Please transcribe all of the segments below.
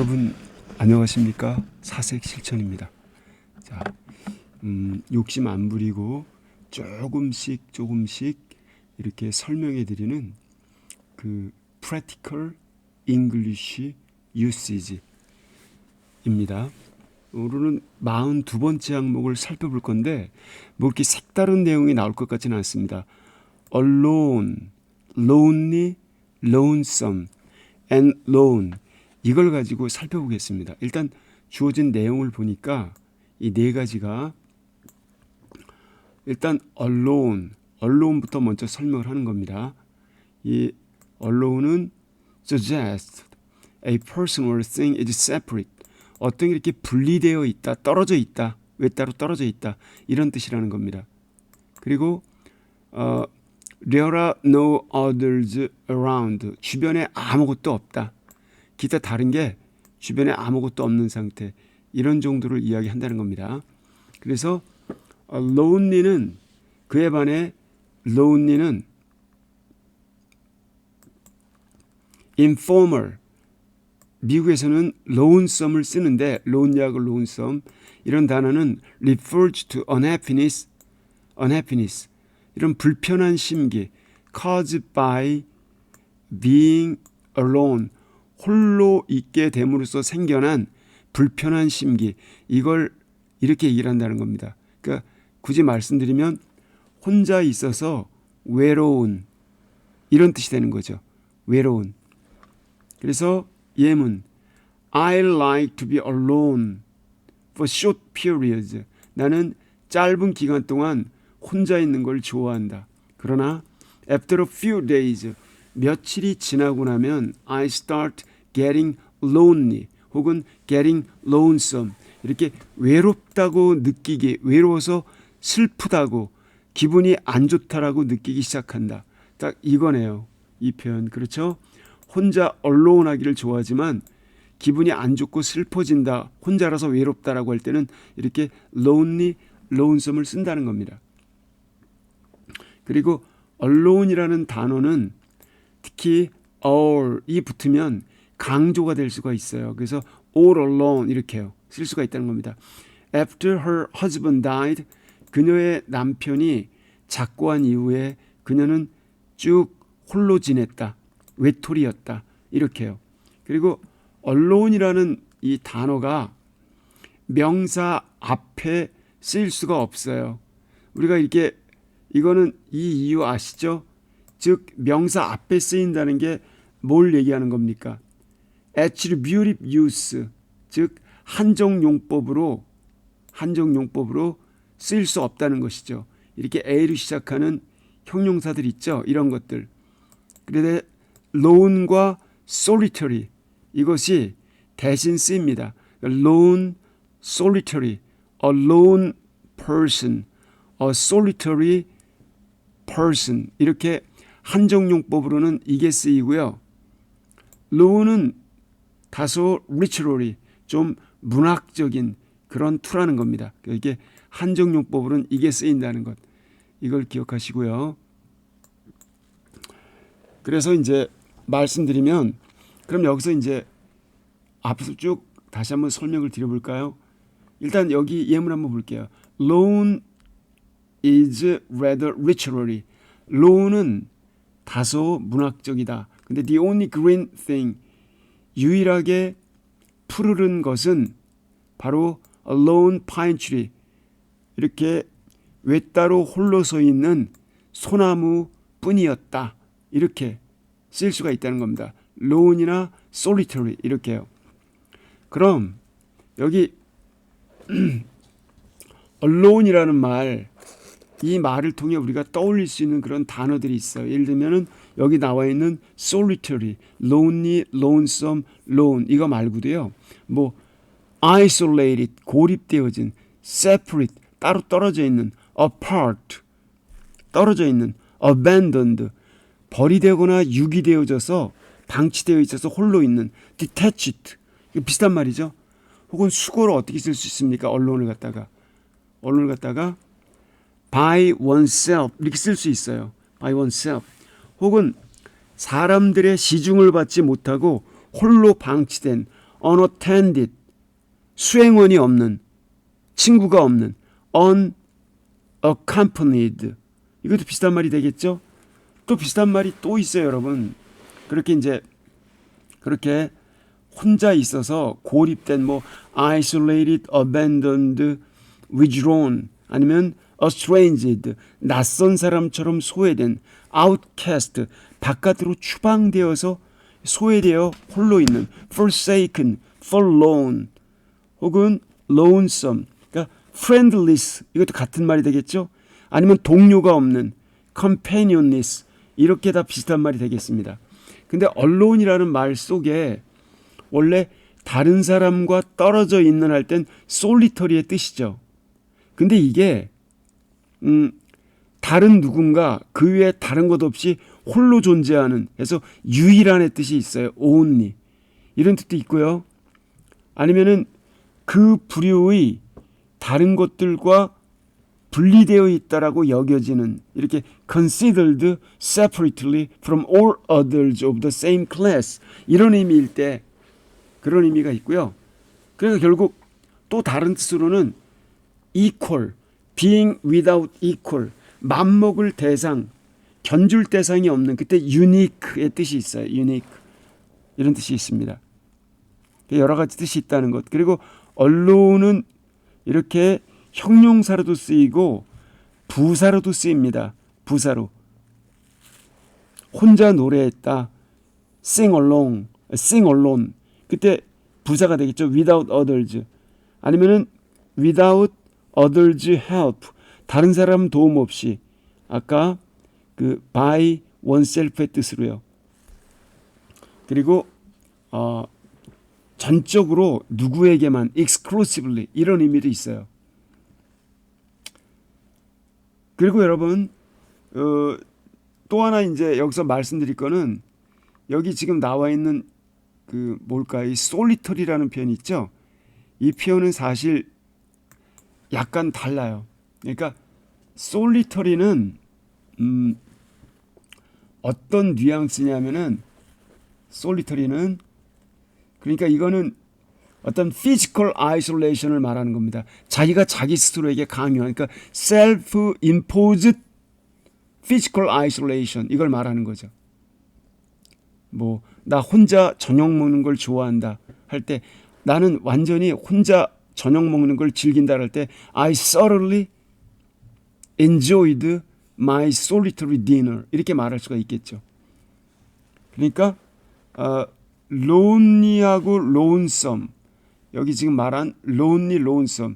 여러분 안녕하십니까? 사색 실천입니다. 자, 욕심 안 부리고 조금씩 이렇게 설명해 드리는 그 Practical English Usage입니다. 오늘은 42번째 항목을 살펴볼 건데 뭐 이렇게 색다른 내용이 나올 것 같지는 않습니다. Alone, lonely, lonesome, and lone 이걸 가지고 살펴보겠습니다. 일단 주어진 내용을 보니까 이 네 가지가 일단 alone부터 먼저 설명을 하는 겁니다. 이 alone은 suggest a person or thing is separate. 어떤 게 이렇게 분리되어 있다, 떨어져 있다, 외따로 떨어져 있다 이런 뜻이라는 겁니다. 그리고 there are no others around. 주변에 아무것도 없다. 기타 다른 게 주변에 아무것도 없는 상태 이런 정도를 이야기한다는 겁니다. 그래서 lonely는 그에 반해 lonely는 informal 미국에서는 lonesome을 쓰는데 lonely하고 lonesome 이런 단어는 refers to unhappiness 이런 불편한 심기 caused by being alone 홀로 있게 됨으로써 생겨난 불편한 심기 이걸 이렇게 얘기를 한다는 겁니다. 그러니까 굳이 말씀드리면 혼자 있어서 외로운 이런 뜻이 되는 거죠. 외로운. 그래서 예문 I like to be alone for short periods. 나는 짧은 기간 동안 혼자 있는 걸 좋아한다. 그러나 after a few days 며칠이 지나고 나면 I start getting lonely 혹은 getting lonesome 이렇게 외롭다고 느끼기 외로워서 슬프다고 기분이 안 좋다라고 느끼기 시작한다. 딱 이거네요. 이 표현 그렇죠? 혼자 alone 하기를 좋아하지만 기분이 안 좋고 슬퍼진다. 혼자라서 외롭다라고 할 때는 이렇게 lonely, lonesome을 쓴다는 겁니다. 그리고 alone이라는 단어는 특히 all이 붙으면 강조가 될 수가 있어요. 그래서 all alone 이렇게요. 쓸 수가 있다는 겁니다. After her husband died, 그녀의 남편이 작고한 이후에 그녀는 쭉 홀로 지냈다. 외톨이였다. 이렇게요. 그리고 alone이라는 이 단어가 명사 앞에 쓰일 수가 없어요. 우리가 이렇게 이거는 이 이유 아시죠? 즉 명사 앞에 쓰인다는 게 뭘 얘기하는 겁니까? attributive use 즉 한정용법으로 쓰일 수 없다는 것이죠. 이렇게 A로 시작하는 형용사들 있죠. 이런 것들. 그런데 lone과 solitary 이것이 대신 쓰입니다. lone, solitary, a lone person, a solitary person 이렇게 한정용법으로는 이게 쓰이고요. lone은 다소 literary 좀 문학적인 그런 투라는 겁니다. 이게 한정용법으로는 이게 쓰인다는 것 이걸 기억하시고요. 그래서 이제 말씀드리면 그럼 여기서 이제 앞에서 쭉 다시 한번 설명을 드려볼까요? 일단 여기 예문 한번 볼게요. Lone is rather literary. Lone은 다소 문학적이다. 근데 the only green thing 유일하게 푸르른 것은 바로 a lone pine tree 이렇게 외따로 홀로 서 있는 소나무 뿐이었다. 이렇게 쓸 수가 있다는 겁니다. lone이나 solitary 이렇게요. 그럼 여기 alone이라는 말, 이 말을 통해 우리가 떠올릴 수 있는 그런 단어들이 있어요. 예를 들면은 여기 나와 있는 solitary, lonely, lonesome, lone 이거 말고도요. 뭐 isolated, 고립되어진, separate, 따로 떨어져 있는, apart, 떨어져 있는, abandoned, 버리되거나 유기되어져서 방치되어 있어서 홀로 있는, detached 이거 비슷한 말이죠. 혹은 수고를 어떻게 쓸 수 있습니까? 언론을 갖다가 by oneself 이렇게 쓸 수 있어요. by oneself 혹은 사람들의 시중을 받지 못하고 홀로 방치된 unattended, 수행원이 없는, 친구가 없는, unaccompanied. 이것도 비슷한 말이 되겠죠? 또 비슷한 말이 또 있어요, 여러분. 그렇게 혼자 있어서 고립된 뭐 isolated, abandoned, withdrawn 아니면 estranged, 낯선 사람처럼 소외된, outcast, 바깥으로 추방되어서 소외되어 홀로 있는, forsaken, forlorn, 혹은 lonesome, 그러니까 friendless, 이것도 같은 말이 되겠죠? 아니면 동료가 없는, companionless, 이렇게 다 비슷한 말이 되겠습니다. 근데 allone이라는 말 속에 원래 다른 사람과 떨어져 있는 할 땐 solitary의 뜻이죠. 근데 이게 다른 누군가 그 외에 다른 것 없이 홀로 존재하는, 그래서 유일한의 뜻이 있어요. only 이런 뜻도 있고요. 아니면은 그 부류의 다른 것들과 분리되어 있다라고 여겨지는, 이렇게 considered separately from all others of the same class, 이런 의미일 때 그런 의미가 있고요. 그러니까 결국 또 다른 뜻으로는 equal, being without equal, 맞먹을 대상, 견줄 대상이 없는, 그때 unique의 뜻이 있어요. unique 이런 뜻이 있습니다. 여러 가지 뜻이 있다는 것. 그리고 allone은 이렇게 형용사로도 쓰이고 부사로도 쓰입니다. 부사로 혼자 노래했다, sing alone, 그때 부사가 되겠죠. without others, 아니면은 without others help, 다른 사람 도움 없이, 아까 그 by oneself의 뜻으로요. 그리고 전적으로 누구에게만, exclusively, 이런 의미도 있어요. 그리고 여러분 또 하나 이제 여기서 말씀드릴 거는, 여기 지금 나와 있는 그 뭘까요? 이 solitary라는 표현이 있죠. 이 표현은 사실 약간 달라요. 그러니까 solitary는 어떤 뉘앙스냐면은, solitary는 그러니까 이거는 어떤 physical isolation을 말하는 겁니다. 자기가 자기 스스로에게 강요한, 그러니까 self-imposed physical isolation, 이걸 말하는 거죠. 뭐 나 혼자 저녁 먹는 걸 좋아한다 할 때, 나는 완전히 혼자 저녁 먹는 걸 즐긴다 할 때 I thoroughly enjoyed my solitary dinner, 이렇게 말할 수가 있겠죠. 그러니까 lonely하고 lonesome, 여기 지금 말한 lonely, lonesome,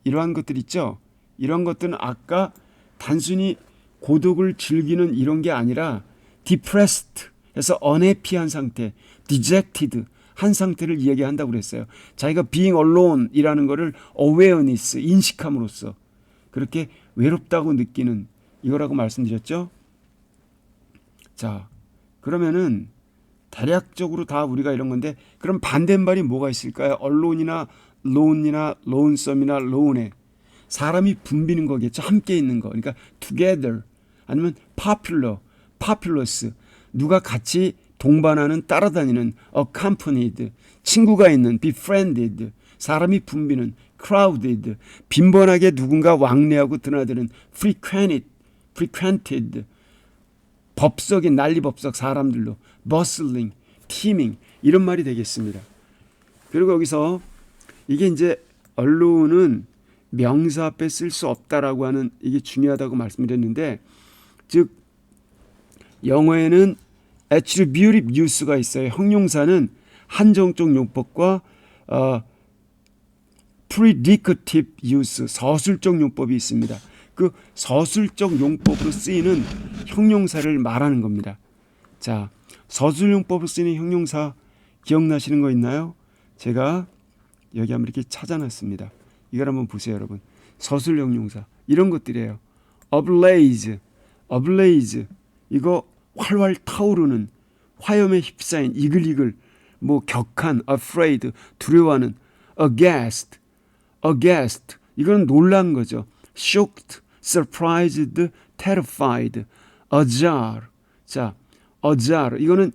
이러한 것들 있죠. 이런 것들은 아까 단순히 고독을 즐기는 이런 게 아니라 depressed 해서 unhappy한 상태, dejected 한 상태를 이야기한다고 그랬어요. 자기가 being alone이라는 거를 awareness, 인식함으로써 그렇게 외롭다고 느끼는 이거라고 말씀드렸죠. 자, 그러면은 대략적으로 다 우리가 이런 건데, 그럼 반대말이 뭐가 있을까요? allone이나 lone이나 lonesome이나 lone, 사람이 붐비는 거겠죠. 함께 있는 거. 그러니까 together, 아니면 popular, populous, 누가 같이 동반하는, 따라다니는, accompanied, 친구가 있는, befriended, 사람이 붐비는, crowded, 빈번하게 누군가 왕래하고 드나드는, frequented, 법석인, 난리법석 사람들로, bustling, teeming, 이런 말이 되겠습니다. 그리고 여기서 이게 이제 allone은 명사 앞에 쓸 수 없다라고 하는, 이게 중요하다고 말씀드렸는데, 즉 영어에는 attributive use가 있어요. 형용사는 한정적 용법과 predicative use, 서술적 용법이 있습니다. 그 서술적 용법으로 쓰이는 형용사를 말하는 겁니다. 자, 서술 용법으로 쓰이는 형용사 기억나시는 거 있나요? 제가 여기 한번 이렇게 찾아놨습니다. 이걸 한번 보세요, 여러분. 서술 형용사 이런 것들이에요. ablaze, 이거 활활 타오르는, 화염에 휩싸인, 이글이글, 뭐 격한, afraid, 두려워하는, aghast, 이건 놀란 거죠. shocked, surprised, terrified, ajar. 자, ajar, 이거는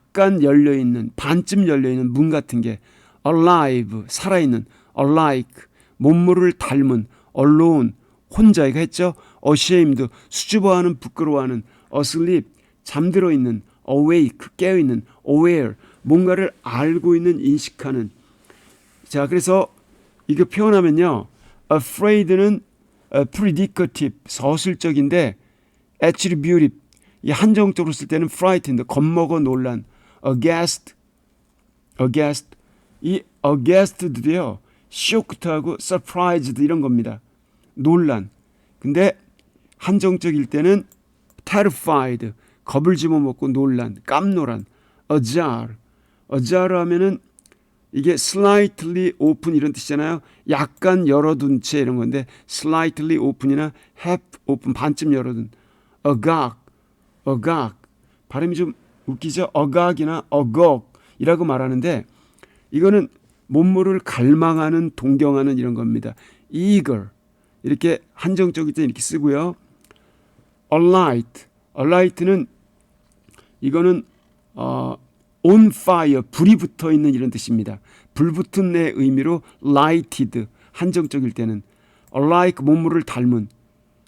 약간 열려있는, 반쯤 열려있는 문 같은 게 alive, 살아있는, alike, 몸물을 닮은, alone, 혼자이가 했죠. ashamed, 수줍어하는, 부끄러워하는, asleep, 잠들어 있는, awake, 깨어있는, aware, 뭔가를 알고 있는, 인식하는. 자, 그래서 이거 표현하면요. afraid는 predicative, 서술적인데 attributive, 이 한정적으로 쓸 때는 frightened, 겁먹어, 놀란, aghast, 이 aghast도요. shocked하고 surprised 이런 겁니다. 놀란. 근데 한정적일 때는 terrified, 겁을 집어먹고 놀란, 깜놀한, ajar 하면은 이게 slightly open 이런 뜻이잖아요. 약간 열어둔 채 이런 건데 slightly open이나 half open, 반쯤 열어둔. agog, 발음이 좀 웃기죠. agog이나 agog이라고 말하는데 이거는 몸물을 갈망하는, 동경하는 이런 겁니다. eager, 이렇게 한정적일 때 이렇게 쓰고요. alight는 이거는 on fire, 불이 붙어 있는 이런 뜻입니다. 불 붙은 내 의미로 lighted, 한정적일 때는 alike, 몸물을 닮은,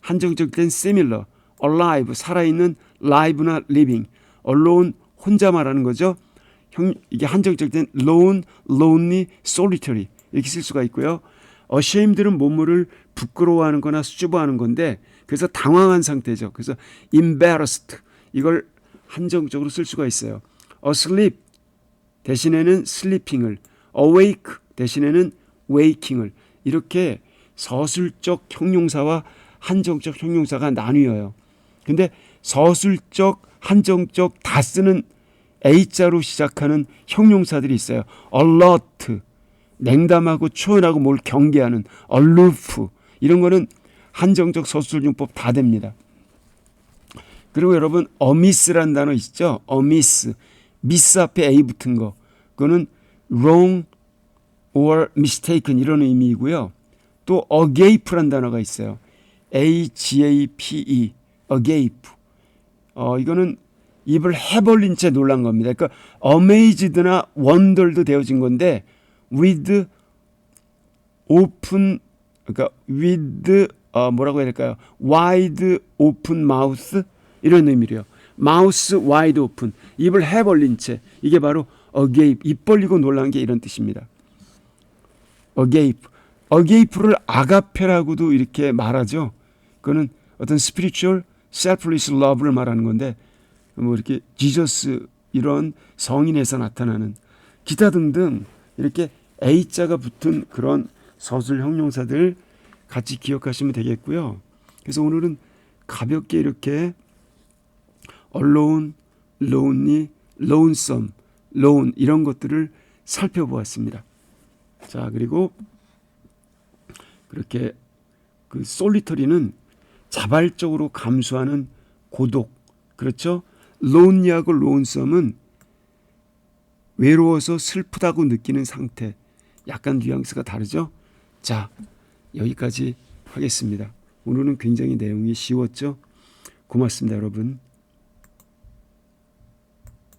한정적일 때는 similar, alive, 살아있는, live나 living, alone, 혼자 말하는 거죠. 이게 한정적일 때는 lone, lonely, solitary 이렇게 쓸 수가 있고요. ashamed는 몸물을 부끄러워하는 거나 수줍어하는 건데 그래서 당황한 상태죠. 그래서 embarrassed, 이걸 한정적으로 쓸 수가 있어요. asleep 대신에는 sleeping을, awake 대신에는 waking을, 이렇게 서술적 형용사와 한정적 형용사가 나뉘어요. 근데 서술적, 한정적 다 쓰는 A자로 시작하는 형용사들이 있어요. alert, 냉담하고 초연하고 뭘 경계하는, aloof, 이런 거는 한정적 서술용법 다 됩니다. 그리고 여러분 amiss라는 단어 있죠. amiss, miss 앞에 A 붙은 거, 그거는 wrong or mistaken 이런 의미이고요. 또 agape라는 단어가 있어요. agape, agape. 이거는 입을 해벌린 채 놀란 겁니다. 그러니까 amazed나 wondered도 되어진 건데 with open, 그러니까 with 뭐라고 해야 될까요? wide open mouth 이런 의미래요. mouth wide open, 입을 해벌린 채, 이게 바로 agape, 입 벌리고 놀란 게 이런 뜻입니다. agape를 아가페라고도 이렇게 말하죠. 그거는 어떤 spiritual selfless love를 말하는 건데 뭐 이렇게 지저스 이런 성인에서 나타나는 기타 등등 이렇게 A자가 붙은 그런 서술 형용사들 같이 기억하시면 되겠고요. 그래서 오늘은 가볍게 이렇게 alone, lonely, lonesome, lone 이런 것들을 살펴보았습니다. 자, 그리고 그렇게 그 solitary는 자발적으로 감수하는 고독, 그렇죠? lonely하고 lonesome은 외로워서 슬프다고 느끼는 상태, 약간 뉘앙스가 다르죠? 자, 여기까지 하겠습니다. 오늘은 굉장히 내용이 쉬웠죠? 고맙습니다, 여러분.